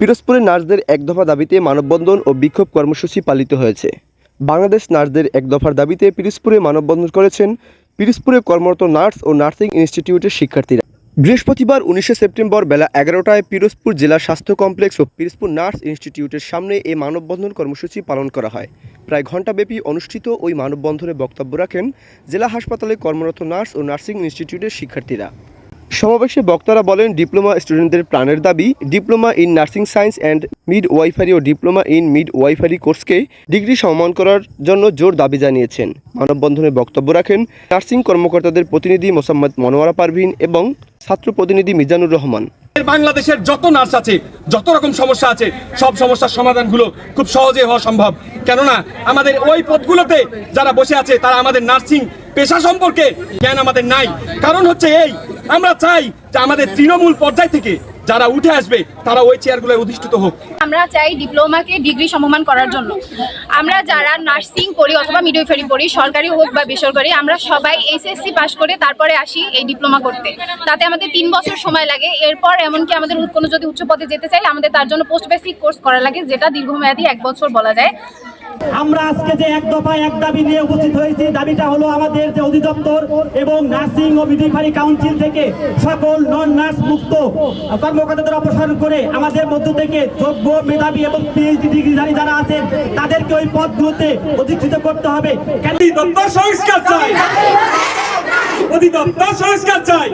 পিরোজপুরে নার্সদের এক দফা দাবিতে মানববন্ধন ও বিক্ষোভ কর্মসূচি পালিত হয়েছে। বাংলাদেশ নার্সদের এক দফার দাবিতে পিরোজপুরে মানববন্ধন করেছেন পিরোজপুরে কর্মরত নার্স ও নার্সিং ইনস্টিটিউটের শিক্ষার্থীরা। বৃহস্পতিবার 19 সেপ্টেম্বর বেলা 11টায় পিরোজপুর জেলা স্বাস্থ্য কমপ্লেক্স ও পিরোজপুর নার্স ইনস্টিটিউটের সামনে এই মানববন্ধন কর্মসূচি পালন করা হয়। প্রায় ঘণ্টাব্যাপী অনুষ্ঠিত ওই মানববন্ধনে বক্তব্য রাখেন জেলা হাসপাতালে কর্মরত নার্স ও নার্সিং ইনস্টিটিউটের শিক্ষার্থীরা। সমাবেশে বক্তারা বলেন, ডিপ্লোমা স্টুডেন্টদের প্রাণের দাবি diploma in nursing science and midwifery ও ডিপ্লোমা ইন মিড ওয়াইফারি কোর্সকে ডিগ্রি সমমান করার জন্য জোর দাবি জানিয়েছেন। মানববন্ধনে বক্তব্য রাখেন নার্সিং কর্মকর্তাদের প্রতিনিধি মোসাম্মদ মনোয়ারা পারভিন এবং ছাত্র প্রতিনিধি মিজানুর রহমান। বাংলাদেশের যত নার্স আছে, যত রকম সমস্যা আছে, সব সমস্যার সমাধানগুলো খুব সহজে হওয়া সম্ভব। কেননা আমাদের ওই পদগুলোতে যারা বসে আছে তারা আমাদের নার্সিং পেশা সম্পর্কে জ্ঞান আমাদের নাই। কারণ হচ্ছে এই, আমরা চাই যে আমাদের তৃণমূল পর্যায় থেকে যারা উঠে আসবে তারা ওই চেয়ারগুলোয় অধিষ্ঠিত হোক। আমরা চাই ডিপ্লোমাকে ডিগ্রি সমমান করার জন্য। আমরা যারা নার্সিং পড়ি অথবা মিডওয়াইফারি পড়ি, সরকারি হোক বা বেসরকারি, আমরা সবাই এসএসসি পাস করে তারপরে আসি এই ডিপ্লোমা করতে। তাতে আমাদের 3 বছর সময় লাগে। এরপর এমনকি আমাদের কোনো যদি উচ্চ পদে যেতে চাই আমাদের তার জন্য পোস্ট বেসিক কোর্স করা লাগে, যেটা দীর্ঘমেয়াদী 1 বছর বলা যায়। আমরা আজকে যে এক দফা এক দাবি নিয়ে উপস্থিত হয়েছি, দাবিটা হলো আমাদের যে অধিদপ্তর এবং নার্সিং ও মিডওয়াইফারি কাউন্সিল থেকে সকল নন নার্স মুক্ত কর্মকর্তাদের অপসারণ করে আমাদের মধ্য থেকে যোগ্য, মেধাবী এবং পিএইচডি ডিগ্রিধারী যারা আছেন তাদেরকে ওই পদগুলোতে অধিষ্ঠিত করতে হবে। অধিদপ্তর সংস্কার চাই, অধিদপ্তর সংস্কার চাই।